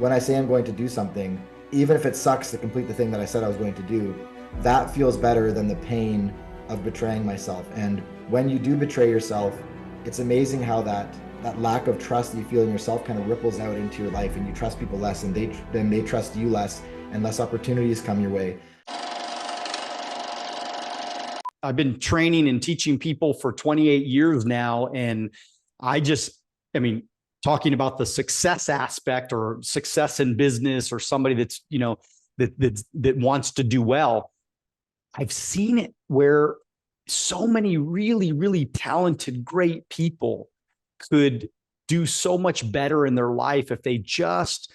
when I say I'm going to do something, even if it sucks to complete the thing that I said I was going to do, that feels better than the pain of betraying myself. And when you do betray yourself, it's amazing how that lack of trust that you feel in yourself kind of ripples out into your life, and you trust people less, and they trust you less, and less opportunities come your way. I've been training and teaching people for 28 years now. And I mean, talking about the success aspect or success in business, or somebody that's, that wants to do well. I've seen it where so many really, really talented, great people could do so much better in their life if they just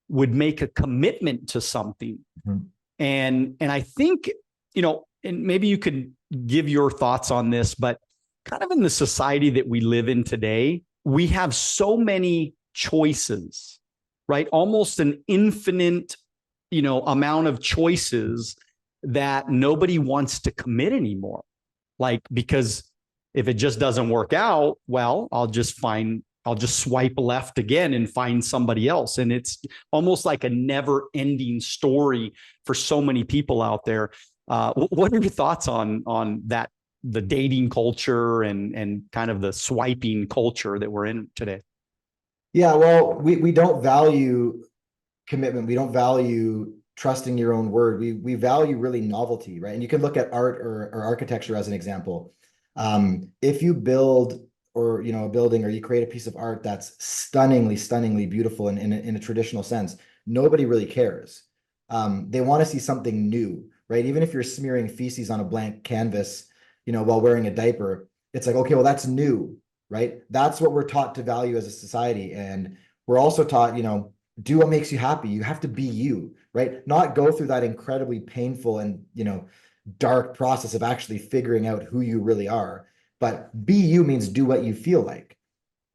would make a commitment to something. Mm-hmm. And I think, and maybe you could give your thoughts on this, but kind of in the society that we live in today, we have so many choices, right? Almost an infinite, amount of choices that nobody wants to commit anymore. Like, because if it just doesn't work out, well, I'll just swipe left again and find somebody else. And it's almost like a never ending story for so many people out there. What are your thoughts on that, the dating culture and kind of the swiping culture that we're in today? Yeah, well, we don't value commitment. We don't value trusting your own word. We value really novelty, right? And you can look at art or architecture as an example. If you build a building, or you create a piece of art that's stunningly beautiful in a traditional sense, nobody really cares. They want to see something new, right? Even if you're smearing feces on a blank canvas, while wearing a diaper, it's like, okay, well, that's new, right? That's what we're taught to value as a society. And we're also taught, do what makes you happy. You have to be you, right? Not go through that incredibly painful and, dark process of actually figuring out who you really are. But be you means do what you feel like.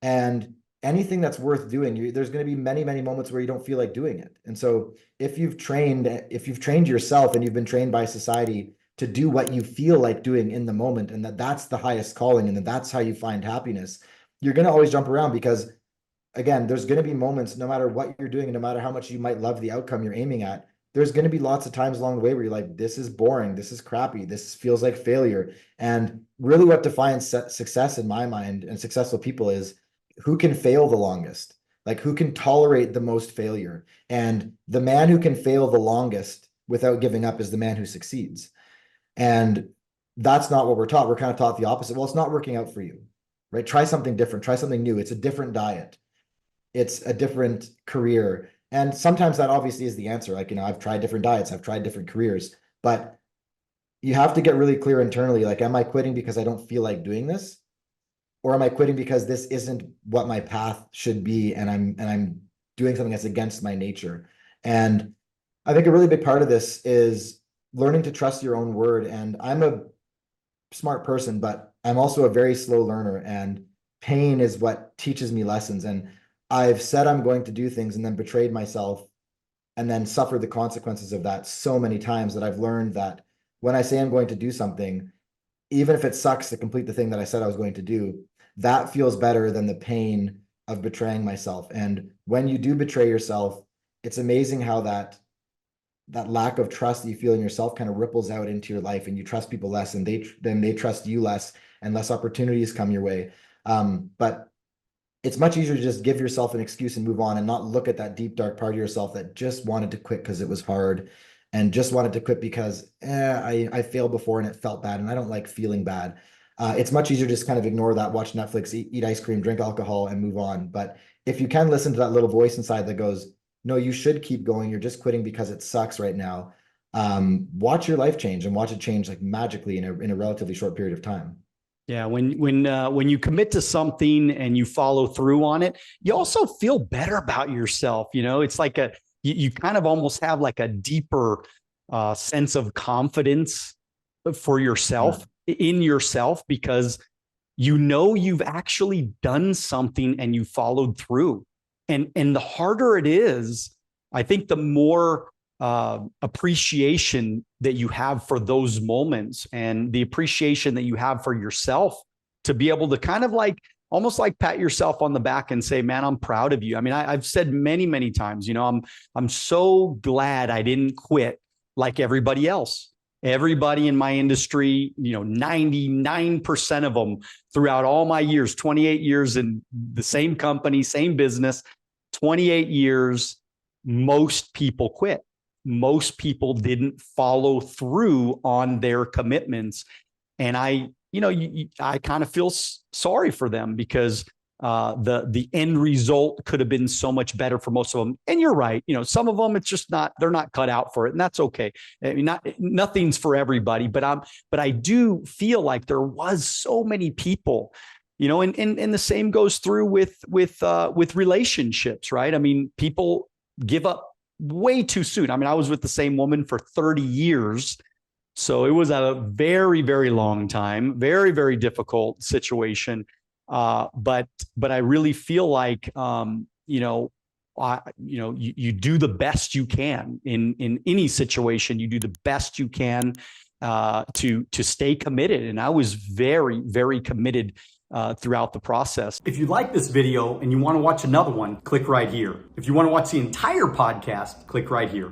And anything that's worth doing, there's going to be many, many moments where you don't feel like doing it. And so if you've trained yourself, and you've been trained by society to do what you feel like doing in the moment, and that's the highest calling, and that's how you find happiness, you're going to always jump around, because again, there's going to be moments, no matter what you're doing, and no matter how much you might love the outcome you're aiming at, there's going to be lots of times along the way where you're like, this is boring, this is crappy, this feels like failure. And really what defines success in my mind, and successful people, is who can fail the longest, like who can tolerate the most failure. And the man who can fail the longest without giving up is the man who succeeds. And that's not what we're taught. We're kind of taught the opposite. Well, it's not working out for you, right? Try something different, try something new. It's a different diet, it's a different career. And sometimes that obviously is the answer. Like, I've tried different diets, I've tried different careers, but you have to get really clear internally. Like, am I quitting because I don't feel like doing this? Or am I quitting because this isn't what my path should be, and I'm doing something that's against my nature? And I think a really big part of this is learning to trust your own word. And I'm a smart person, but I'm also a very slow learner, and pain is what teaches me lessons. And I've said I'm going to do things and then betrayed myself, and then suffered the consequences of that so many times, that I've learned that when I say I'm going to do something, even if it sucks to complete the thing that I said I was going to do, that feels better than the pain of betraying myself. And when you do betray yourself, it's amazing how that lack of trust that you feel in yourself kind of ripples out into your life, and you trust people less, and they trust you less, and less opportunities come your way. But it's much easier to just give yourself an excuse and move on, and not look at that deep, dark part of yourself that just wanted to quit because it was hard, and just wanted to quit because I failed before and it felt bad, and I don't like feeling bad. It's much easier to just kind of ignore that, watch Netflix, eat ice cream, drink alcohol, and move on. But if you can listen to that little voice inside that goes, no, you should keep going, you're just quitting because it sucks right now, watch your life change, and watch it change like magically in a relatively short period of time. Yeah, when you commit to something and you follow through on it, you also feel better about yourself. It's like you kind of almost have like a deeper sense of confidence for yourself, in yourself, because you've actually done something and you followed through. And the harder it is, I think the more appreciation that you have for those moments, and the appreciation that you have for yourself, to be able to kind of like almost like pat yourself on the back and say, man, I'm proud of you. I mean, I've said many, many times, you know, I'm so glad I didn't quit like everybody else. Everybody in my industry, you know, 99% of them throughout all my years, 28 years in the same company, same business, 28 years, most people quit. Most people didn't follow through on their commitments. And I kind of feel sorry for them because the end result could have been so much better for most of them. And you're right. You know, some of them, it's just not, they're not cut out for it. And that's okay. I mean, nothing's for everybody, but I do feel like there was so many people, you know, and the same goes through with relationships, right? I mean, people give up way too soon. I mean, I was with the same woman for 30 years. So it was a very, very long time, very, very difficult situation. But I really feel like, you do the best you can in any situation. You do the best you can to stay committed. And I was very, very committed throughout the process. If you like this video and you want to watch another one, click right here. If you want to watch the entire podcast, click right here.